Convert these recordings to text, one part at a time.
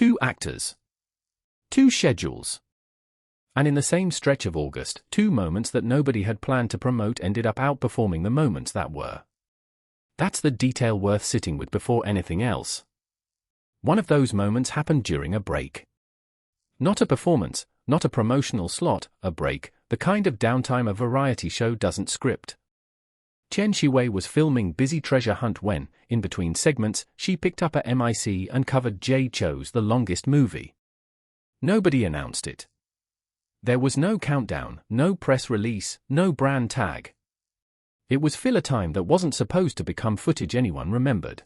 2 actors. 2 schedules. And in the same stretch of August, 2 moments that nobody had planned to promote ended up outperforming the moments that were. That's the detail worth sitting with before anything else. One of those moments happened during a break. Not a performance, not a promotional slot, a break, the kind of downtime a variety show doesn't script. Tian Xiwei was filming Busy Treasure Hunt when, in between segments, she picked up a mic and covered Jade chose the longest movie. Nobody announced it. There was no countdown, no press release, no brand tag. It was filler time that wasn't supposed to become footage anyone remembered.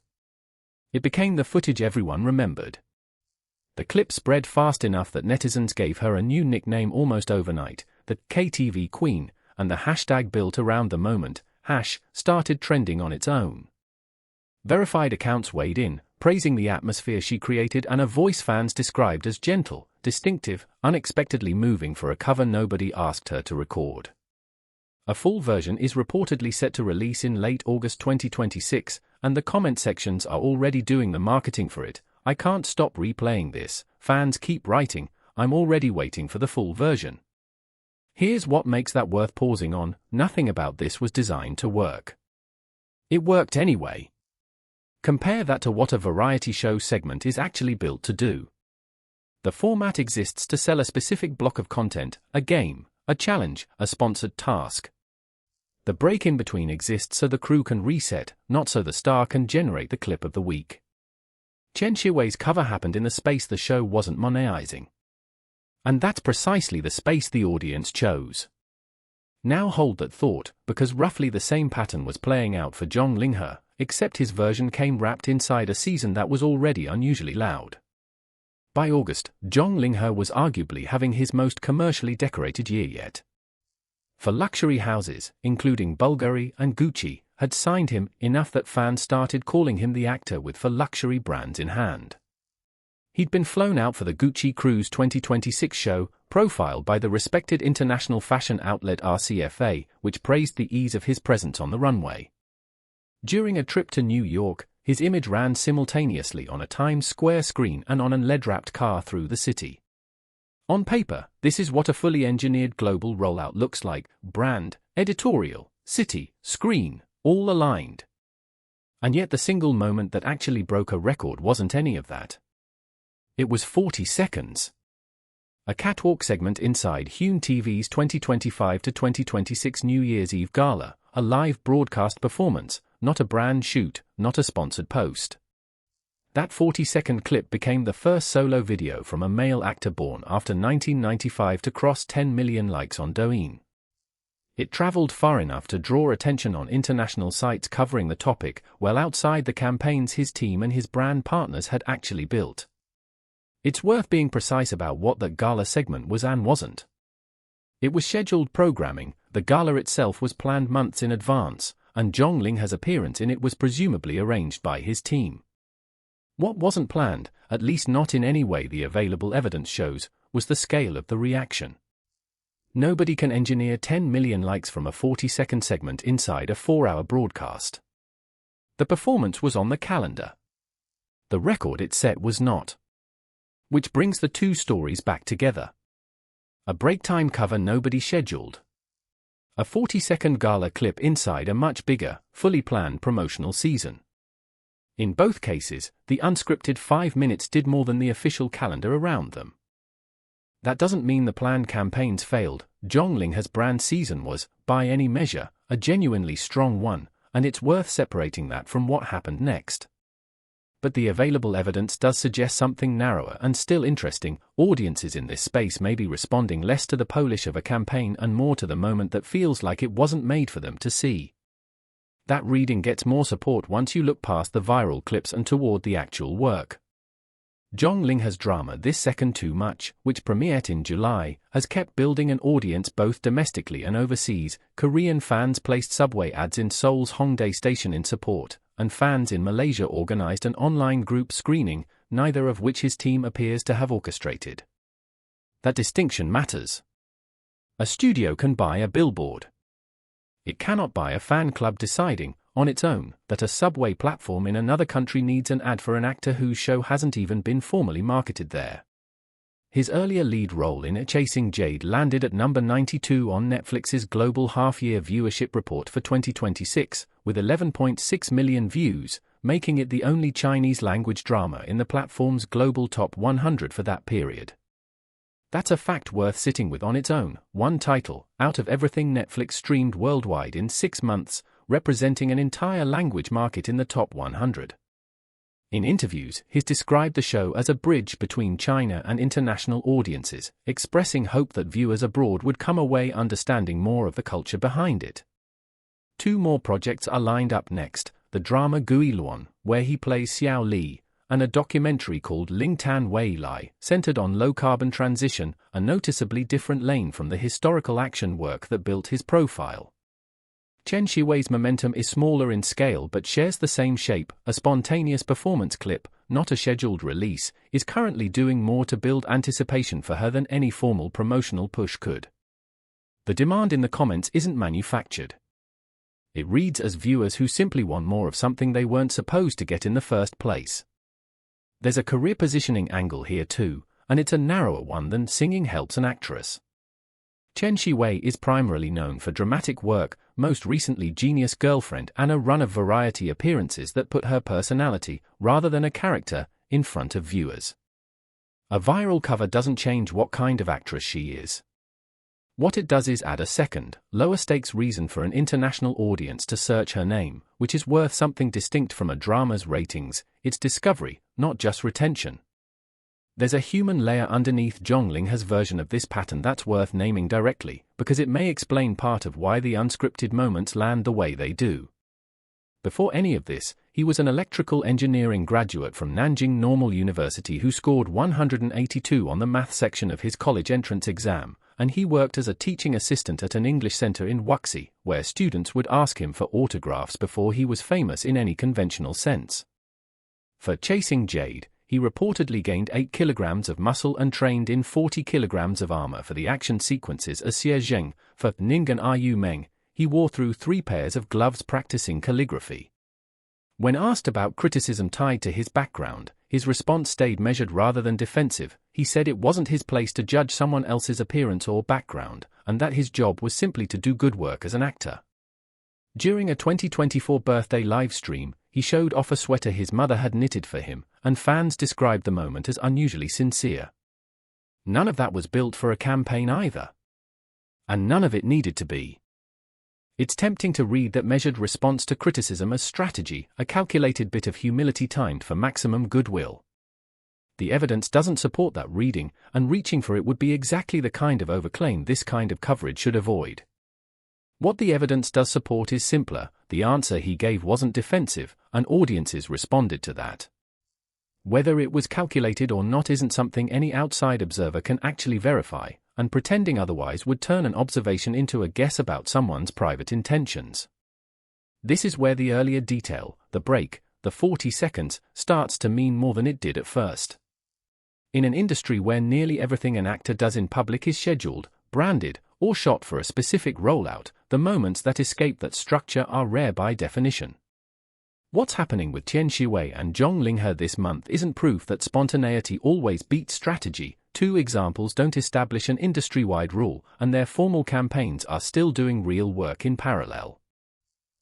It became the footage everyone remembered. The clip spread fast enough that netizens gave her a new nickname almost overnight, the KTV Queen, and the hashtag built around the moment, started trending on its own. Verified accounts weighed in, praising the atmosphere she created and a voice fans described as gentle, distinctive, unexpectedly moving for a cover nobody asked her to record. A full version is reportedly set to release in late August 2026, and the comment sections are already doing the marketing for it. I can't stop replaying this, fans keep writing, I'm already waiting for the full version. Here's what makes that worth pausing on, nothing about this was designed to work. It worked anyway. Compare that to what a variety show segment is actually built to do. The format exists to sell a specific block of content, a game, a challenge, a sponsored task. The break in between exists so the crew can reset, not so the star can generate the clip of the week. Tian Xiwei's cover happened in the space the show wasn't monetizing. And that's precisely the space the audience chose. Now hold that thought, because roughly the same pattern was playing out for Zhang Linghe, except his version came wrapped inside a season that was already unusually loud. By August, Zhang Linghe was arguably having his most commercially decorated year yet. For luxury houses, including Bulgari and Gucci, had signed him enough that fans started calling him the actor with for luxury brands in hand. He'd been flown out for the Gucci Cruise 2026 show, profiled by the respected international fashion outlet RCFA, which praised the ease of his presence on the runway. During a trip to New York, his image ran simultaneously on a Times Square screen and on an LED-wrapped car through the city. On paper, this is what a fully engineered global rollout looks like: brand, editorial, city, screen, all aligned. And yet the single moment that actually broke a record wasn't any of that. It was 40 seconds. A catwalk segment inside Hallyu TV's 2025 to 2026 New Year's Eve Gala, a live broadcast performance, not a brand shoot, not a sponsored post. That 40-second clip became the first solo video from a male actor born after 1995 to cross 10 million likes on Douyin. It traveled far enough to draw attention on international sites covering the topic, well outside the campaigns his team and his brand partners had actually built. It's worth being precise about what that gala segment was and wasn't. It was scheduled programming, the gala itself was planned months in advance, and Zhang Linghe's appearance in it was presumably arranged by his team. What wasn't planned, at least not in any way the available evidence shows, was the scale of the reaction. Nobody can engineer 10 million likes from a 40-second segment inside a 4-hour broadcast. The performance was on the calendar. The record it set was not. Which brings the two stories back together. A break-time cover nobody scheduled. A 40-second gala clip inside a much bigger, fully planned promotional season. In both cases, the unscripted 5 minutes did more than the official calendar around them. That doesn't mean the planned campaigns failed. Zhang Linghe's brand season was, by any measure, a genuinely strong one, and it's worth separating that from what happened next. But the available evidence does suggest something narrower and still interesting. Audiences in this space may be responding less to the polish of a campaign and more to the moment that feels like it wasn't made for them to see. That reading gets more support once you look past the viral clips and toward the actual work. Zhang Linghe's drama This Second Too Much, which premiered in July, has kept building an audience both domestically and overseas. Korean fans placed subway ads in Seoul's Hongdae station in support, and fans in Malaysia organized an online group screening, neither of which his team appears to have orchestrated. That distinction matters. A studio can buy a billboard. It cannot buy a fan club deciding, on its own, that a subway platform in another country needs an ad for an actor whose show hasn't even been formally marketed there. His earlier lead role in Chasing Jade landed at number 92 on Netflix's global half-year viewership report for 2026, with 11.6 million views, making it the only Chinese-language drama in the platform's global top 100 for that period. That's a fact worth sitting with on its own, one title, out of everything Netflix streamed worldwide in 6 months, representing an entire language market in the top 100. In interviews, he's described the show as a bridge between China and international audiences, expressing hope that viewers abroad would come away understanding more of the culture behind it. 2 more projects are lined up next, the drama Gui Luan, where he plays Xiao Li, and a documentary called Ling Tan Wei Lai, centered on low-carbon transition, a noticeably different lane from the historical action work that built his profile. Tian Xiwei's momentum is smaller in scale but shares the same shape. A spontaneous performance clip, not a scheduled release, is currently doing more to build anticipation for her than any formal promotional push could. The demand in the comments isn't manufactured. It reads as viewers who simply want more of something they weren't supposed to get in the first place. There's a career positioning angle here too, and it's a narrower one than singing helps an actress. Tian Xiwei is primarily known for dramatic work, most recently Genius Girlfriend, and a run of variety appearances that put her personality, rather than a character, in front of viewers. A viral cover doesn't change what kind of actress she is. What it does is add a second, lower-stakes reason for an international audience to search her name, which is worth something distinct from a drama's ratings, its discovery, not just retention. There's a human layer underneath Zhang Linghe's version of this pattern that's worth naming directly, because it may explain part of why the unscripted moments land the way they do. Before any of this, he was an electrical engineering graduate from Nanjing Normal University who scored 182 on the math section of his college entrance exam, and he worked as a teaching assistant at an English center in Wuxi, where students would ask him for autographs before he was famous in any conventional sense. For Chasing Jade, he reportedly gained 8 kilograms of muscle and trained in 40 kilograms of armor for the action sequences as Xie Zheng. For Ningen Yu Meng, he wore through 3 pairs of gloves practicing calligraphy. When asked about criticism tied to his background, his response stayed measured rather than defensive. He said it wasn't his place to judge someone else's appearance or background, and that his job was simply to do good work as an actor. During a 2024 birthday livestream, he showed off a sweater his mother had knitted for him, and fans described the moment as unusually sincere. None of that was built for a campaign either. And none of it needed to be. It's tempting to read that measured response to criticism as strategy, a calculated bit of humility timed for maximum goodwill. The evidence doesn't support that reading, and reaching for it would be exactly the kind of overclaim this kind of coverage should avoid. What the evidence does support is simpler. The answer he gave wasn't defensive, and audiences responded to that. Whether it was calculated or not isn't something any outside observer can actually verify, and pretending otherwise would turn an observation into a guess about someone's private intentions. This is where the earlier detail, the break, the 40 seconds, starts to mean more than it did at first. In an industry where nearly everything an actor does in public is scheduled, branded, or shot for a specific rollout, the moments that escape that structure are rare by definition. What's happening with Tian Xiwei and Zhang Linghe this month isn't proof that spontaneity always beats strategy. 2 examples don't establish an industry-wide rule, and their formal campaigns are still doing real work in parallel.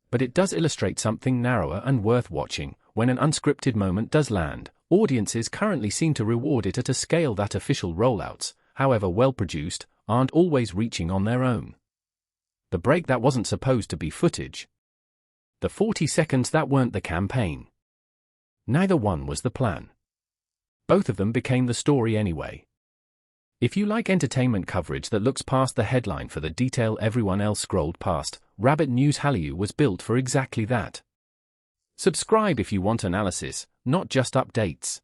But it does illustrate something narrower and worth watching. When an unscripted moment does land, audiences currently seem to reward it at a scale that official rollouts, however well-produced, aren't always reaching on their own. The break that wasn't supposed to be footage. The 40 seconds that weren't the campaign. Neither one was the plan. Both of them became the story anyway. If you like entertainment coverage that looks past the headline for the detail everyone else scrolled past, Rabbit News Hallyu was built for exactly that. Subscribe if you want analysis, not just updates.